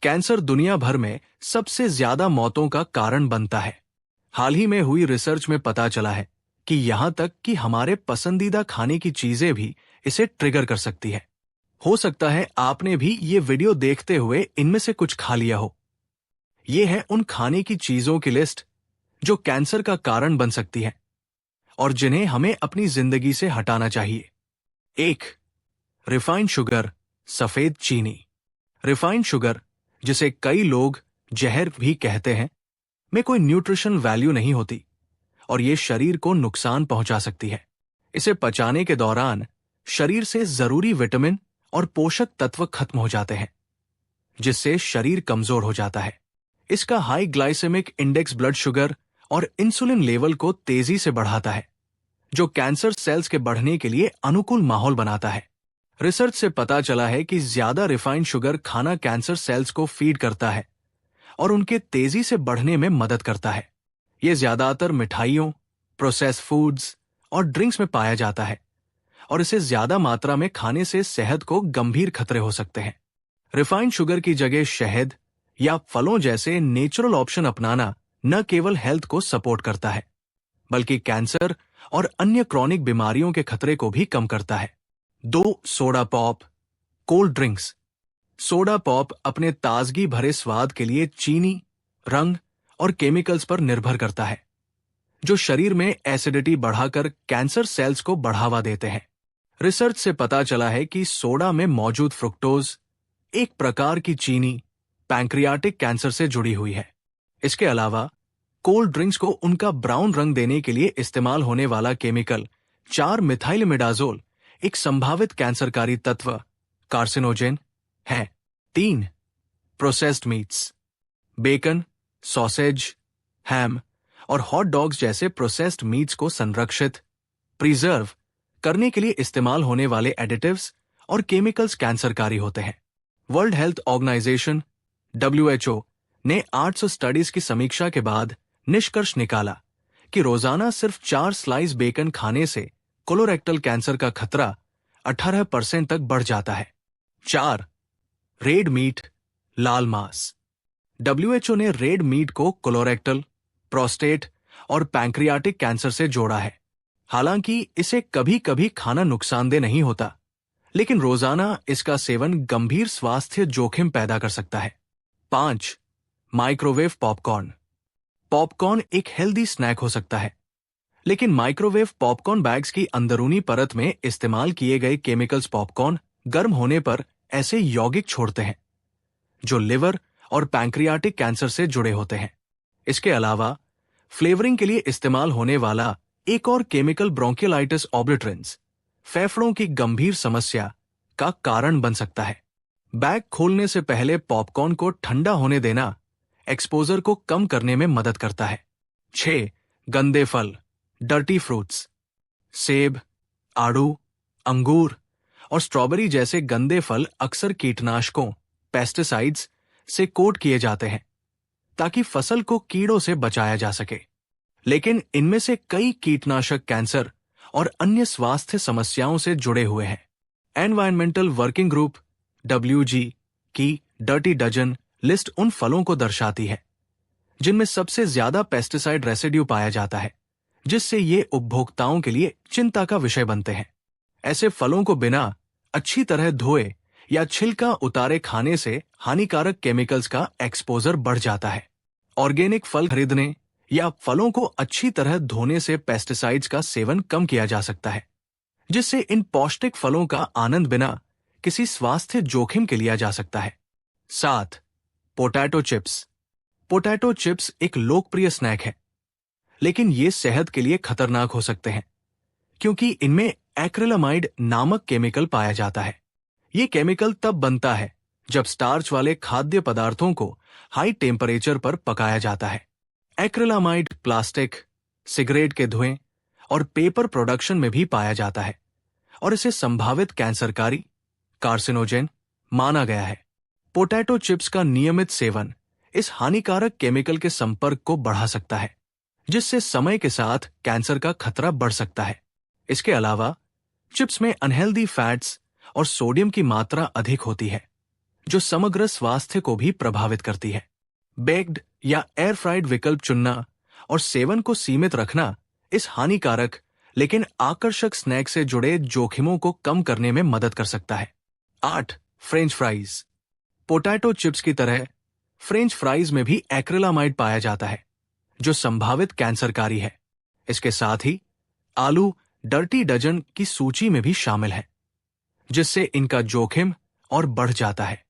Cancer दुनिया भर में सबसे ज्यादा मौतों का कारण बनता है। हाल ही में हुई रिसर्च में पता चला है कि यहां तक कि हमारे पसंदीदा खाने की चीजें भी इसे ट्रिगर कर सकती है। हो सकता है आपने भी ये वीडियो देखते हुए इनमें से कुछ खा लिया हो। ये है उन खाने की चीजों की लिस्ट जो कैंसर का कारण बन सकती है और जिन्हें हमें अपनी जिंदगी से हटाना चाहिए। 1. रिफाइंड शुगर, सफेद चीनी। रिफाइंड शुगर, जिसे कई लोग जहर भी कहते हैं, में कोई न्यूट्रिशन वैल्यू नहीं होती और ये शरीर को नुकसान पहुंचा सकती है। इसे पचाने के दौरान शरीर से जरूरी विटामिन और पोषक तत्व खत्म हो जाते हैं, जिससे शरीर कमजोर हो जाता है। इसका high glycemic index blood sugar और इंसुलिन लेवल को तेजी से बढ़ाता है, जो कैंसर सेल्स के बढ़ने के लिए अनुकूल माहौल बनाता है। रिसर्च से पता चला है कि ज्यादा रिफाइंड शुगर खाना कैंसर सेल्स को फीड करता है और उनके तेजी से बढ़ने में मदद करता है। यह ज्यादातर मिठाइयों, प्रोसेस्ड फूड्स और ड्रिंक्स में पाया जाता है और इसे ज्यादा मात्रा में खाने से सेहत को गंभीर खतरे हो सकते हैं। रिफाइंड शुगर की जगह शहद या फलों जैसे नेचुरल ऑप्शन अपनाना न केवल हेल्थ को सपोर्ट करता है, बल्कि कैंसर और अन्य क्रॉनिक बीमारियों के खतरे को भी कम करता है। 2. Soda pop, cold drinks. Soda pop अपने ताजगी भरे स्वाद के लिए चीनी, रंग और केमिकल्स पर निर्भर करता है, जो शरीर में एसिडिटी बढ़ाकर कैंसर सेल्स को बढ़ावा देते हैं। रिसर्च से पता चला है कि सोडा में मौजूद फ्रुक्टोज, एक प्रकार की चीनी, पैंक्रियाटिक कैंसर से जुड़ी हुई है। इसके अलावा कोल्ड ड्रिंक्स को उनका ब्राउन रंग देने के लिए इस्तेमाल होने वाला केमिकल 4-मिथाइलमिडाजोल एक संभावित कैंसरकारी तत्व, कार्सिनोजेन, है। 3. Processed meets. बेकन, सॉसेज, हैम और हॉट डॉग्स जैसे प्रोसेस्ड मीट्स को संरक्षित, प्रिजर्व करने के लिए इस्तेमाल होने वाले एडिटिव्स और केमिकल्स कैंसरकारी होते हैं। वर्ल्ड हेल्थ ऑर्गेनाइजेशन WHO ने 800 स्टडीज की समीक्षा के बाद निष्कर्ष निकाला कि रोजाना सिर्फ 4 स्लाइस बेकन खाने से कोलोरेक्टल कैंसर का खतरा 18% तक बढ़ जाता है। 4. रेड मीट, लाल मांस। WHO ने रेड मीट को कोलोरेक्टल, प्रोस्टेट और पैंक्रियाटिक कैंसर से जोड़ा है। हालांकि इसे कभी कभी खाना नुकसानदेह नहीं होता, लेकिन रोजाना इसका सेवन गंभीर स्वास्थ्य जोखिम पैदा कर सकता है। 5. Microwave popcorn. पॉपकॉर्न एक हेल्दी स्नैक हो सकता है, लेकिन माइक्रोवेव पॉपकॉर्न बैग्स की अंदरूनी परत में इस्तेमाल किए गए केमिकल्स पॉपकॉर्न गर्म होने पर ऐसे यौगिक छोड़ते हैं जो लिवर और पैंक्रियाटिक कैंसर से जुड़े होते हैं। इसके अलावा फ्लेवरिंग के लिए इस्तेमाल होने वाला एक और केमिकल ब्रोंकियोलाइटिस ऑब्लिटरेंस फेफड़ों की गंभीर समस्या का कारण बन सकता है। बैग खोलने से पहले पॉपकॉर्न को ठंडा होने देना एक्सपोजर को कम करने में मदद करता है। 6. गंदे फल, डर्टी फ्रूट्स। सेब, आड़ू, अंगूर और स्ट्रॉबेरी जैसे गंदे फल अक्सर कीटनाशकों, पेस्टिसाइड्स से कोट किए जाते हैं ताकि फसल को कीड़ों से बचाया जा सके। लेकिन इनमें से कई कीटनाशक कैंसर और अन्य स्वास्थ्य समस्याओं से जुड़े हुए हैं। एनवायरमेंटल वर्किंग ग्रुप WG की डर्टी डजन लिस्ट उन फलों को दर्शाती है जिनमें सबसे ज्यादा पेस्टिसाइड रेसिड्यू पाया जाता है, जिससे ये उपभोक्ताओं के लिए चिंता का विषय बनते हैं। ऐसे फलों को बिना अच्छी तरह धोए या छिलका उतारे खाने से हानिकारक केमिकल्स का एक्सपोजर बढ़ जाता है। ऑर्गेनिक फल खरीदने या फलों को अच्छी तरह धोने से पेस्टिसाइड्स का सेवन कम किया जा सकता है, जिससे इन पौष्टिक फलों का आनंद बिना किसी स्वास्थ्य जोखिम के लिया जा सकता है। 7. Potato chips. पोटैटो चिप्स एक लोकप्रिय स्नैक है, लेकिन ये सेहत के लिए खतरनाक हो सकते हैं क्योंकि इनमें एक्रिलामाइड नामक केमिकल पाया जाता है। ये केमिकल तब बनता है जब स्टार्च वाले खाद्य पदार्थों को हाई टेम्परेचर पर पकाया जाता है। एक्रिलामाइड प्लास्टिक, सिगरेट के धुएं और पेपर प्रोडक्शन में भी पाया जाता है और इसे संभावित कैंसरकारी, कार्सिनोजेन माना गया है। पोटैटो चिप्स का नियमित सेवन इस हानिकारक केमिकल के संपर्क को बढ़ा सकता है, जिससे समय के साथ कैंसर का खतरा बढ़ सकता है। इसके अलावा चिप्स में अनहेल्दी फैट्स और सोडियम की मात्रा अधिक होती है, जो समग्र स्वास्थ्य को भी प्रभावित करती है। बेक्ड या एयर फ्राइड विकल्प चुनना और सेवन को सीमित रखना इस हानिकारक लेकिन आकर्षक स्नैक से जुड़े जोखिमों को कम करने में मदद कर सकता है। 8. French fries. पोटैटो चिप्स की तरह फ्रेंच फ्राइज में भी एक्रिलामाइड पाया जाता है, जो संभावित कैंसरकारी है। इसके साथ ही आलू डर्टी डजन की सूची में भी शामिल है, जिससे इनका जोखिम और बढ़ जाता है।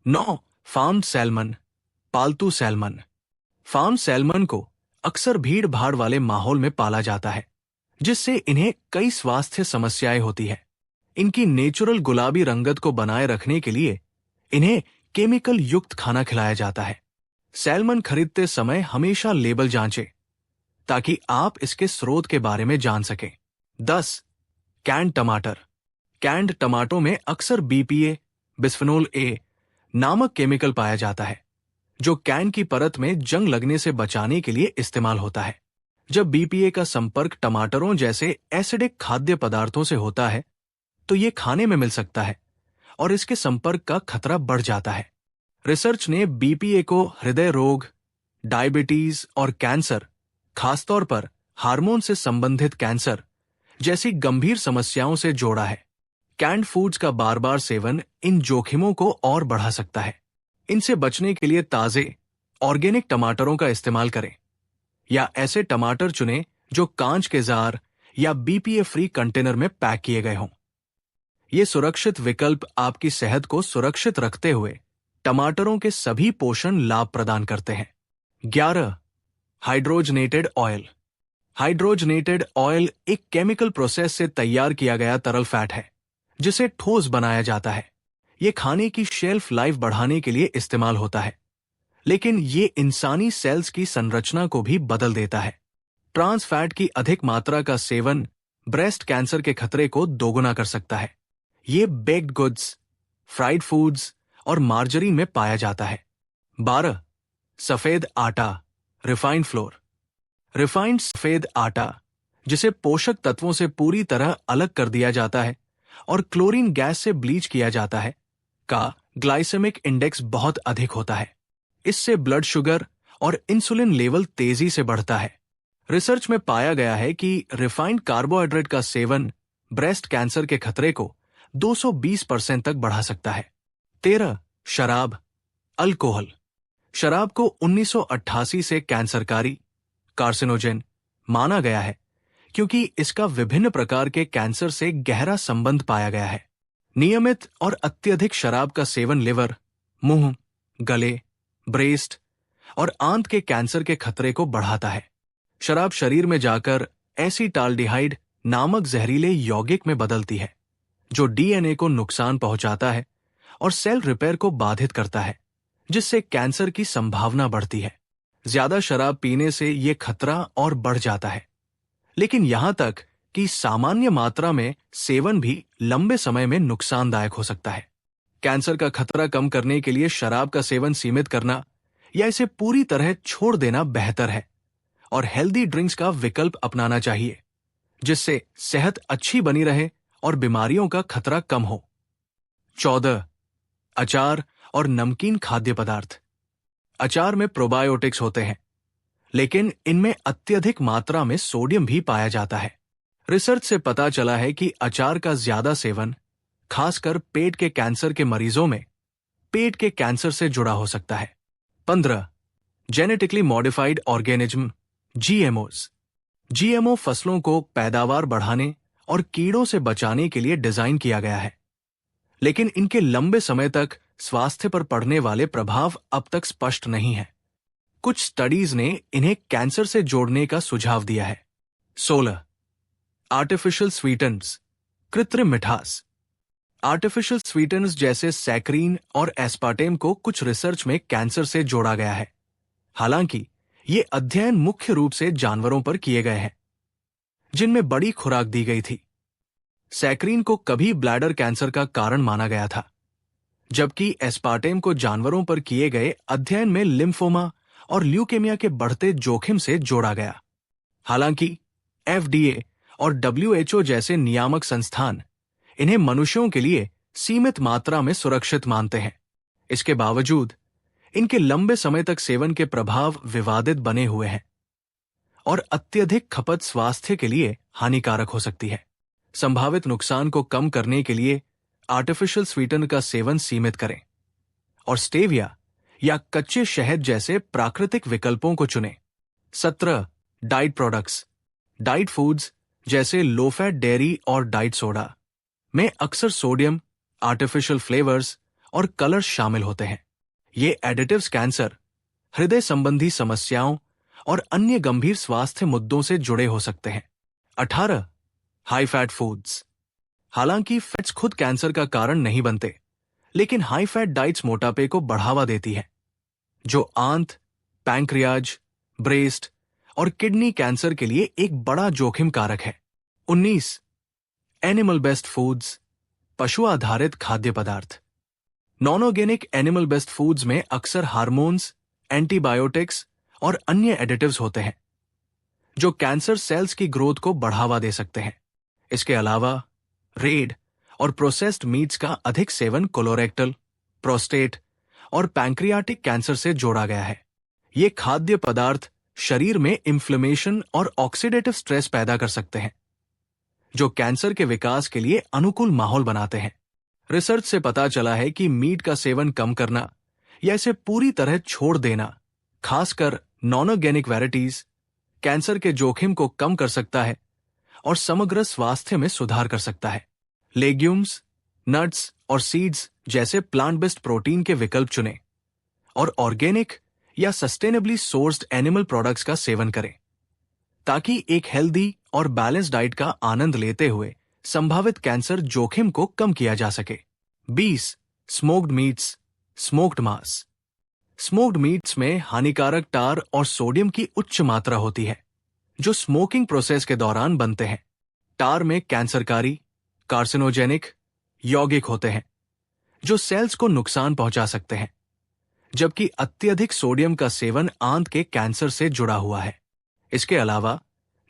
9. Farm salmon. पालतू सैल्मन। फार्म सैल्मन को अक्सर भीड़ भाड़ वाले माहौल में पाला जाता है, जिससे इन्हें कई स्वास्थ्य समस्याएं होती है। इनकी नेचुरल गुलाबी रंगत को बनाए रखने के लिए इन्हें केमिकल युक्त खाना खिलाया जाता है। सैल्मन खरीदते समय हमेशा लेबल जांचें, ताकि आप इसके स्रोत के बारे में जान सकें। 10. कैंड टमाटर। कैंड टमाटो में अक्सर बीपीए, बिस्फेनोल ए नामक केमिकल पाया जाता है, जो कैन की परत में जंग लगने से बचाने के लिए इस्तेमाल होता है। जब बीपीए का संपर्क टमाटरों जैसे एसिडिक खाद्य पदार्थों से होता है, तो ये खाने में मिल सकता है और इसके संपर्क का खतरा बढ़ जाता है। रिसर्च ने बीपीए को हृदय रोग, डायबिटीज और कैंसर, खासतौर पर हार्मोन से संबंधित कैंसर जैसी गंभीर समस्याओं से जोड़ा है। कैंड फूड्स का बार बार सेवन इन जोखिमों को और बढ़ा सकता है। इनसे बचने के लिए ताजे, ऑर्गेनिक टमाटरों का इस्तेमाल करें या ऐसे टमाटर चुनें जो कांच के जार या बीपीए फ्री कंटेनर में पैक किए गए हों। ये सुरक्षित विकल्प आपकी सेहत को सुरक्षित रखते हुए टमाटरों के सभी पोषण लाभ प्रदान करते हैं। 11. Hydrogenated oil. हाइड्रोजनेटेड ऑयल एक केमिकल प्रोसेस से तैयार किया गया तरल फैट है, जिसे ठोस बनाया जाता है। ये खाने की शेल्फ लाइफ बढ़ाने के लिए इस्तेमाल होता है, लेकिन ये इंसानी सेल्स की संरचना को भी बदल देता है। ट्रांस फैट की अधिक मात्रा का सेवन ब्रेस्ट कैंसर के खतरे को दोगुना कर सकता है। ये बेक्ड गुड्स, फ्राइड फूड्स और मार्जरीन में पाया जाता है। 12. सफेद आटा, रिफाइंड फ्लोर। रिफाइंड सफेद आटा, जिसे पोषक तत्वों से पूरी तरह अलग कर दिया जाता है और क्लोरीन गैस से ब्लीच किया जाता है, का ग्लाइसेमिक इंडेक्स बहुत अधिक होता है। इससे ब्लड शुगर और इंसुलिन लेवल तेजी से बढ़ता है। रिसर्च में पाया गया है कि रिफाइंड कार्बोहाइड्रेट का सेवन ब्रेस्ट कैंसर के खतरे को 220% तक बढ़ा सकता है। 13. शराब, अल्कोहल। शराब को 1988 से कैंसरकारी, कार्सिनोजेन माना गया है, क्योंकि इसका विभिन्न प्रकार के कैंसर से गहरा संबंध पाया गया है। नियमित और अत्यधिक शराब का सेवन लिवर, मुंह, गले, ब्रेस्ट और आंत के कैंसर के खतरे को बढ़ाता है। शराब शरीर में जाकर एसीटाल्डिहाइड नामक जहरीले यौगिक में बदलती है, जो डीएनए को नुकसान पहुंचाता है और सेल रिपेयर को बाधित करता है, जिससे कैंसर की संभावना बढ़ती है। ज्यादा शराब पीने से ये खतरा और बढ़ जाता है, लेकिन यहां तक कि सामान्य मात्रा में सेवन भी लंबे समय में नुकसानदायक हो सकता है। कैंसर का खतरा कम करने के लिए शराब का सेवन सीमित करना या इसे पूरी तरह छोड़ देना बेहतर है और हेल्दी ड्रिंक्स का विकल्प अपनाना चाहिए, जिससे सेहत अच्छी बनी रहे और बीमारियों का खतरा कम हो। 14. अचार और नमकीन खाद्य पदार्थ। अचार में प्रोबायोटिक्स होते हैं, लेकिन इनमें अत्यधिक मात्रा में सोडियम भी पाया जाता है। रिसर्च से पता चला है कि अचार का ज्यादा सेवन खासकर पेट के कैंसर के मरीजों में पेट के कैंसर से जुड़ा हो सकता है। 15. Genetically modified organism, GMOs. GMO फसलों को पैदावार बढ़ाने और कीड़ों से बचाने के लिए डिजाइन किया गया है, लेकिन इनके लंबे समय तक स्वास्थ्य पर पड़ने वाले प्रभाव अब तक स्पष्ट नहीं है। कुछ स्टडीज ने इन्हें कैंसर से जोड़ने का सुझाव दिया है। 16. आर्टिफिशियल स्वीटनर्स, कृत्रिम मिठास। आर्टिफिशियल स्वीटनर्स जैसे सैकरीन और एस्पार्टेम को कुछ रिसर्च में कैंसर से जोड़ा गया है। हालांकि ये अध्ययन मुख्य रूप से जानवरों पर किए गए हैं, जिनमें बड़ी खुराक दी गई थी। सैकरीन को कभी ब्लैडर कैंसर का कारण माना गया था, जबकि एस्पार्टेम को जानवरों पर किए गए अध्ययन में लिम्फोमा और ल्यूकेमिया के बढ़ते जोखिम से जोड़ा गया। हालांकि एफडीए और डब्ल्यूएचओ जैसे नियामक संस्थान इन्हें मनुष्यों के लिए सीमित मात्रा में सुरक्षित मानते हैं। इसके बावजूद इनके लंबे समय तक सेवन के प्रभाव विवादित बने हुए हैं और अत्यधिक खपत स्वास्थ्य के लिए हानिकारक हो सकती है। संभावित नुकसान को कम करने के लिए आर्टिफिशियल स्वीटनर का सेवन सीमित करें और स्टेविया या कच्चे शहद जैसे प्राकृतिक विकल्पों को चुनें। 17. Diet products. डाइट फूड्स जैसे लो फैट डेयरी और डाइट सोडा में अक्सर सोडियम, आर्टिफिशियल फ्लेवर्स और कलर्स शामिल होते हैं। ये एडिटिव्स कैंसर, हृदय संबंधी समस्याओं और अन्य गंभीर स्वास्थ्य मुद्दों से जुड़े हो सकते हैं। 18. High fat foods. हालांकि फैट्स खुद कैंसर का कारण नहीं बनते, लेकिन हाई फैट डाइट्स मोटापे को बढ़ावा देती है, जो आंत, पैंक्रियाज, ब्रेस्ट और किडनी कैंसर के लिए एक बड़ा जोखिम कारक है। 19. Animal based foods. पशु आधारित खाद्य पदार्थ। Non organic animal based foods में अक्सर हार्मोन्स, एंटीबायोटिक्स और अन्य एडिटिव्स होते हैं, जो कैंसर सेल्स की ग्रोथ को बढ़ावा दे सकते हैं। इसके अलावा रेड और प्रोसेस्ड मीट्स का अधिक सेवन कोलोरेक्टल, प्रोस्टेट और पैंक्रियाटिक कैंसर से जोड़ा गया है। ये खाद्य पदार्थ शरीर में इन्फ्लेमेशन और ऑक्सीडेटिव स्ट्रेस पैदा कर सकते हैं, जो कैंसर के विकास के लिए अनुकूल माहौल बनाते हैं। रिसर्च से पता चला है कि मीट का सेवन कम करना या इसे पूरी तरह छोड़ देना, खासकर नॉन ऑर्गेनिक वैरायटीज, कैंसर के जोखिम को कम कर सकता है और समग्र स्वास्थ्य में सुधार कर सकता है। लेग्यूम्स, नट्स और सीड्स जैसे प्लांट बेस्ड प्रोटीन के विकल्प चुनें और ऑर्गेनिक या सस्टेनेबली सोर्स्ड एनिमल प्रोडक्ट्स का सेवन करें, ताकि एक हेल्दी और बैलेंस डाइट का आनंद लेते हुए संभावित कैंसर जोखिम को कम किया जा सके। 20. स्मोक्ड मीट्स, स्मोक्ड मांस। स्मोक्ड मीट्स में हानिकारक टार और सोडियम की उच्च मात्रा होती है, जो स्मोकिंग प्रोसेस के दौरान बनते हैं। टार में कैंसरकारी, कार्सिनोजेनिक यौगिक होते हैं, जो सेल्स को नुकसान पहुंचा सकते हैं, जबकि अत्यधिक सोडियम का सेवन आंत के कैंसर से जुड़ा हुआ है। इसके अलावा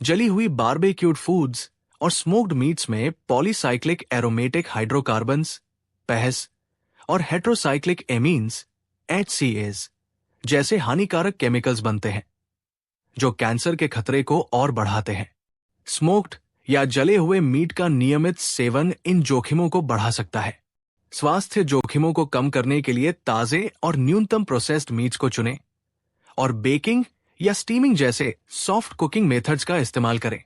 जली हुई बारबेक्यूड फूड्स और स्मोक्ड मीट्स में पॉलीसाइक्लिक एरोमेटिक हाइड्रोकार्बन्स, पहस और हेट्रोसाइक्लिक एमीन्स, HCAs जैसे हानिकारक केमिकल्स बनते हैं, जो कैंसर के खतरे को और बढ़ाते हैं। स्मोक्ड या जले हुए मीट का नियमित सेवन इन जोखिमों को बढ़ा सकता है। स्वास्थ्य जोखिमों को कम करने के लिए ताजे और न्यूनतम प्रोसेस्ड मीट्स को चुनें और बेकिंग या स्टीमिंग जैसे सॉफ्ट कुकिंग मेथड्स का इस्तेमाल करें,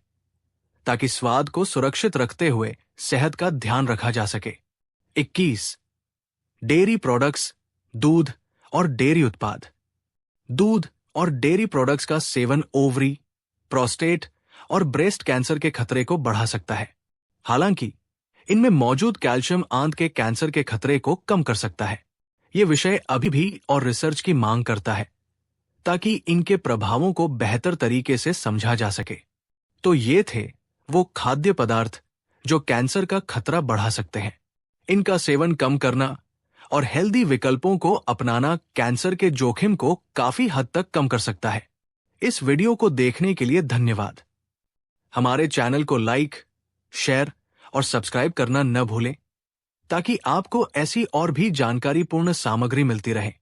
ताकि स्वाद को सुरक्षित रखते हुए सेहत का ध्यान रखा जा सके। 21. डेयरी प्रोडक्ट्स, दूध और डेयरी उत्पाद। दूध और डेयरी प्रोडक्ट्स का सेवन ओवरी, प्रोस्टेट और ब्रेस्ट कैंसर के खतरे को बढ़ा सकता है। हालांकि इनमें मौजूद कैल्शियम आंत के कैंसर के खतरे को कम कर सकता है। यह विषय अभी भी और रिसर्च की मांग करता है, ताकि इनके प्रभावों को बेहतर तरीके से समझा जा सके। तो ये थे वो खाद्य पदार्थ जो कैंसर का खतरा बढ़ा सकते हैं। इनका सेवन कम करना और हेल्दी विकल्पों को अपनाना कैंसर के जोखिम को काफी हद तक कम कर सकता है। इस वीडियो को देखने के लिए धन्यवाद। हमारे चैनल को लाइक, शेयर और सब्सक्राइब करना न भूलें, ताकि आपको ऐसी और भी जानकारीपूर्ण सामग्री मिलती रहे।